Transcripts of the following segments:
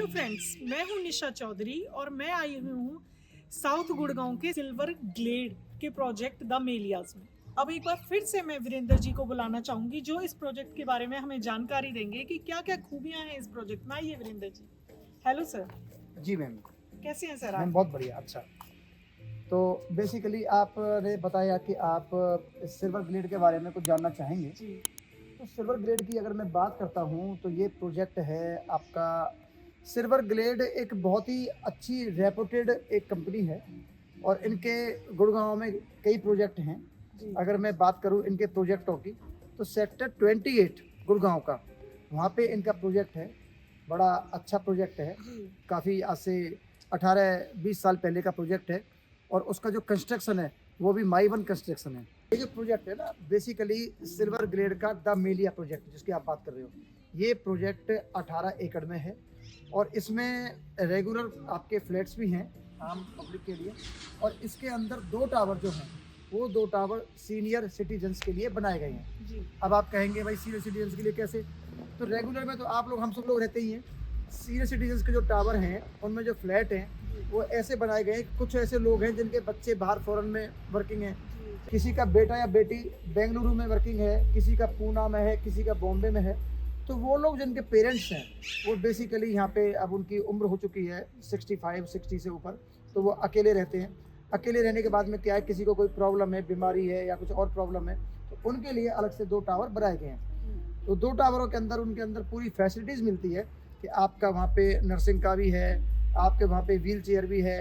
Hello friends, मैं हूं निशा चौधरी और मैं आई हुई हूं साउथ गुड़गांव के सिल्वर ग्लेड के प्रोजेक्ट द मेलियाज में। अब एक बार फिर से मैं वीरेंद्र जी को बुलाना चाहूंगी जो इस प्रोजेक्ट के बारे में हमें जानकारी देंगे कि क्या क्या खूबियां हैं इस प्रोजेक्ट में। आइए वीरेंद्र जी। Hello sir. जी मैम। कैसे हैं सर मैम आप? बहुत बढ़िया। अच्छा, तो बेसिकली आपने बताया कि आप सिल्वर ग्लेड के बारे में कुछ जानना चाहेंगे। जी तो सिल्वर ग्लेड की अगर मैं बात करता हूँ तो ये प्रोजेक्ट है आपका। सिल्वर ग्लेड एक बहुत ही अच्छी रेपुटेड एक कंपनी है और इनके गुड़गांव में कई प्रोजेक्ट हैं। जी अगर मैं बात करूँ इनके प्रोजेक्टों की तो सेक्टर 28 गुड़गांव का, वहाँ पे इनका प्रोजेक्ट है। बड़ा अच्छा प्रोजेक्ट है। जी काफ़ी आज से 18-20 साल पहले का प्रोजेक्ट है और उसका जो कंस्ट्रक्शन है वो भी माई वन कंस्ट्रक्शन है। ये जो प्रोजेक्ट है ना, बेसिकली सिल्वर ग्लेड का द मेलिया प्रोजेक्ट जिसकी आप बात कर रहे हो, ये प्रोजेक्ट 18 एकड़ में है और इसमें रेगुलर आपके फ्लैट्स भी हैं आम पब्लिक के लिए। और इसके अंदर 2 टावर जो हैं वो 2 टावर सीनियर सिटीजन्स के लिए बनाए गए हैं। जी अब आप कहेंगे भाई सीनियर सिटीजन्स के लिए कैसे? तो रेगुलर में तो आप लोग हम सब लोग रहते ही हैं। सीनियर सिटीजन्स के जो टावर हैं उनमें जो फ्लैट हैं वो ऐसे बनाए गए हैं। कुछ ऐसे लोग हैं जिनके बच्चे बाहर फॉरेन में वर्किंग हैं, किसी का बेटा या बेटी बेंगलुरु में वर्किंग है, किसी का पूना में है, किसी का बॉम्बे में है। तो वो लोग जिनके पेरेंट्स हैं वो बेसिकली यहाँ पे अब उनकी उम्र हो चुकी है 65-60 से ऊपर, तो वो अकेले रहते हैं। अकेले रहने के बाद में क्या है, किसी को कोई प्रॉब्लम है, बीमारी है या कुछ और प्रॉब्लम है, तो उनके लिए अलग से 2 टावर बनाए गए हैं। तो 2 टावरों के अंदर उनके अंदर पूरी फैसिलिटीज़ मिलती है कि आपका वहाँ पे नर्सिंग का भी है, आपके वहाँ पे व्हील चेयर भी है,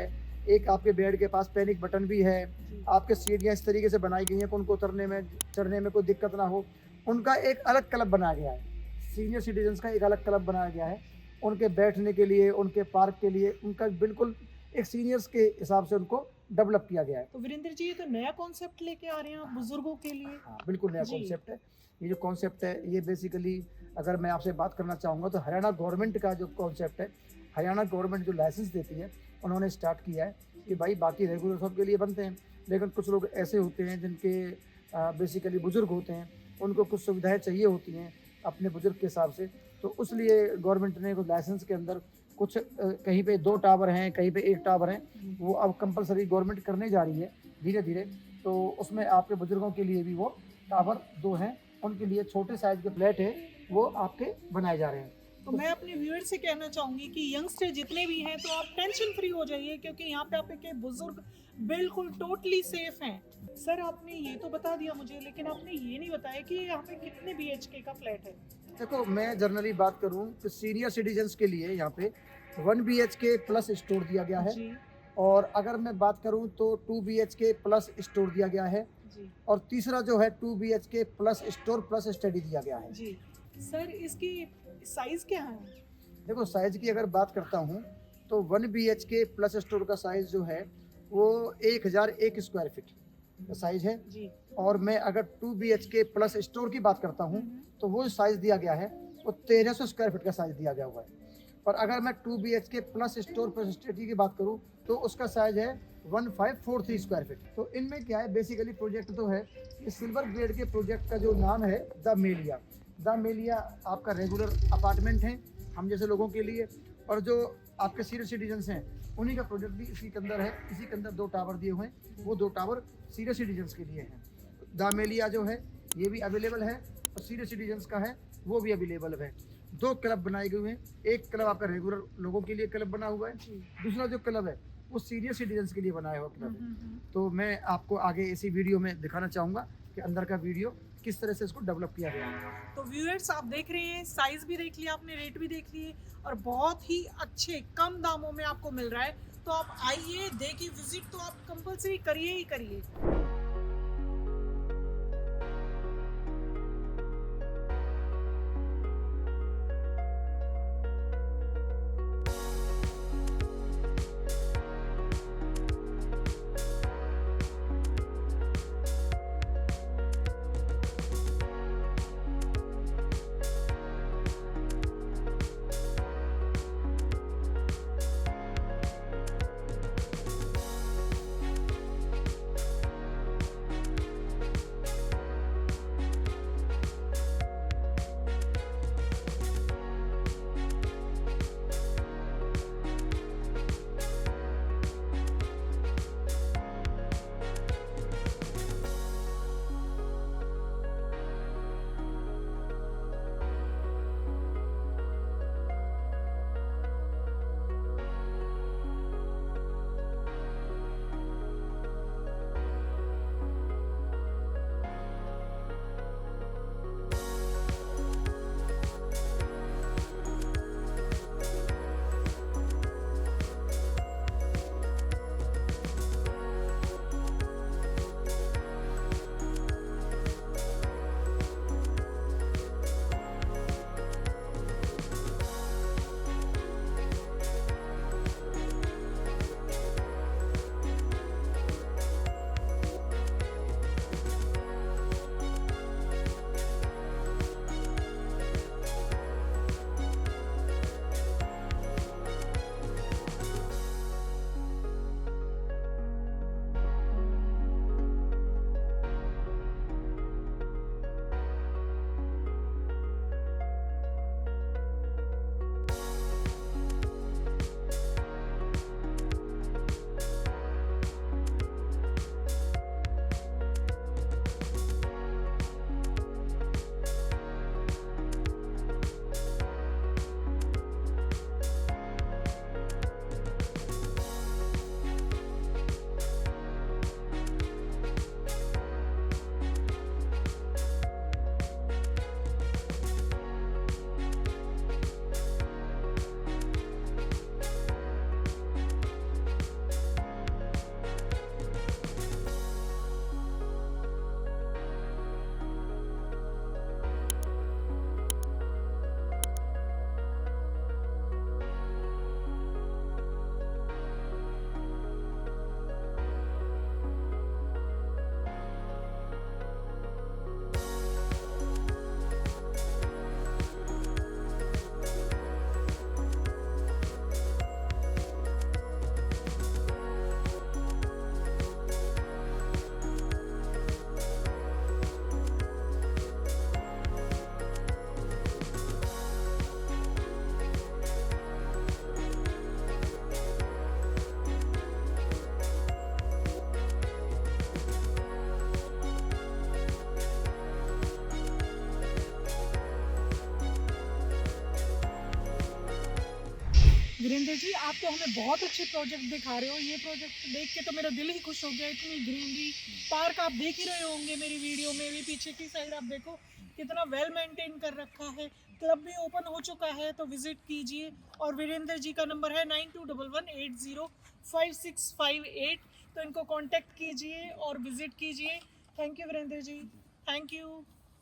एक आपके बेड के पास पैनिक बटन भी है, आपके सीढ़ियाँ इस तरीके से बनाई गई हैं कि उनको उतरने में चढ़ने में कोई दिक्कत ना हो। उनका एक अलग क्लब बनाया गया है, सीनियर सिटीजन्स का एक अलग क्लब बनाया गया है उनके बैठने के लिए, उनके पार्क के लिए। उनका बिल्कुल एक सीनियर्स के हिसाब से उनको डेवलप किया गया है। तो वीरेंद्र जी, ये तो नया कॉन्सेप्ट लेके आ रहे हैं आप बुजुर्गों के लिए। हाँ, बिल्कुल नया जी कॉन्सेप्ट है। ये जो कॉन्सेप्ट है ये बेसिकली अगर मैं आपसे बात करना चाहूँगा तो हरियाणा गवर्नमेंट का जो कॉन्सेप्ट है, हरियाणा गवर्नमेंट जो लाइसेंस देती है उन्होंने स्टार्ट किया है कि भाई बाकी रेगुलर सबके लिए बनते हैं, लेकिन कुछ लोग ऐसे होते हैं जिनके बेसिकली बुजुर्ग होते हैं, उनको कुछ सुविधाएं चाहिए होती हैं अपने बुजुर्ग के हिसाब से। तो उसलिए गवर्नमेंट ने कुछ लाइसेंस के अंदर कुछ कहीं पे 2 टावर हैं, कहीं पे 1 टावर हैं, वो अब कंपलसरी गवर्नमेंट करने जा रही है धीरे धीरे। तो उसमें आपके बुजुर्गों के लिए भी वो टावर 2 हैं, उनके लिए छोटे साइज के फ्लैट है वो आपके बनाए जा रहे हैं। तो मैं अपने व्यूअर से कहना चाहूंगी कि यंगस्टर जितने भी हैं तो आप टेंशन फ्री हो जाइए, क्योंकि यहाँ पे आपके बुजुर्ग बिल्कुल टोटली सेफ हैं। सर, आपने ये तो बता दिया मुझे, लेकिन आपने ये नहीं बताया कि यहाँ पे कितने बीएचके का फ्लैट है। देखो, मैं जनरली बात करूं तो सीनियर सिटीजन्स के लिए यहाँ पे 1 BHK प्लस स्टोर दिया गया है जी और अगर मैं बात करूं तो 2 BHK प्लस स्टोर दिया गया है जी और तीसरा जो है 2 BHK plus store plus study दिया गया है। जी। सर, इसकी साइज क्या है? देखो, साइज की अगर बात करता हूँ तो 1 BHK प्लस स्टोर का साइज जो है वो 1001 स्क्वायर फीट का साइज है। जी और मैं अगर 2 BHK प्लस स्टोर की बात करता हूँ तो वो साइज दिया गया है वो 1300 स्क्वायर फीट का साइज दिया गया हुआ है। और अगर मैं 2 BHK plus store plus study की बात करूँ तो उसका साइज है 1543 स्क्वायर फीट। तो इनमें क्या है, बेसिकली प्रोजेक्ट तो है इस सिल्वर ग्लेड के प्रोजेक्ट का जो नाम है द मेलिया। द मेलिया आपका रेगुलर अपार्टमेंट है हम जैसे लोगों के लिए, और जो आपके सीनियर सिटीजन्स हैं उन्हीं का प्रोजेक्ट भी इसी के अंदर है। इसी के अंदर 2 टावर दिए हुए हैं, वो 2 टावर सीनियर सिटीजन्स के लिए हैं। द मेलिया जो है ये भी अवेलेबल है और सीनियर सिटीजन्स का है वो भी अवेलेबल है। 2 क्लब बनाए गए हैं, एक क्लब आपका रेगुलर लोगों के लिए क्लब बना हुआ है, दूसरा जो क्लब है वो सीनियर सिटीजन्स के लिए बनाया हुआ क्लब है। तो मैं आपको आगे इसी वीडियो में दिखाना चाहूँगा कि अंदर का वीडियो किस तरह से इसको डेवलप किया गया है। तो व्यूअर्स, आप देख रहे हैं, साइज भी देख लिया आपने, रेट भी देख लिए और बहुत ही अच्छे कम दामों में आपको मिल रहा है। तो आप आइए, देखिए, विजिट तो आप कंपलसरी करिए ही करिए। वीरेंद्र जी, आप तो हमें बहुत अच्छे प्रोजेक्ट दिखा रहे हो। ये प्रोजेक्ट देख के तो मेरा दिल ही खुश हो गया। इतनी ग्रीनरी, पार्क आप देख ही रहे होंगे मेरी वीडियो में भी, पीछे की साइड आप देखो कितना वेल मेंटेन कर रखा है। क्लब भी ओपन हो चुका है, तो विजिट कीजिए। और वीरेंद्र जी का नंबर है 9211805658। तो इनको कांटेक्ट कीजिए और विजिट कीजिए। Thank you Virendra ji, thank you.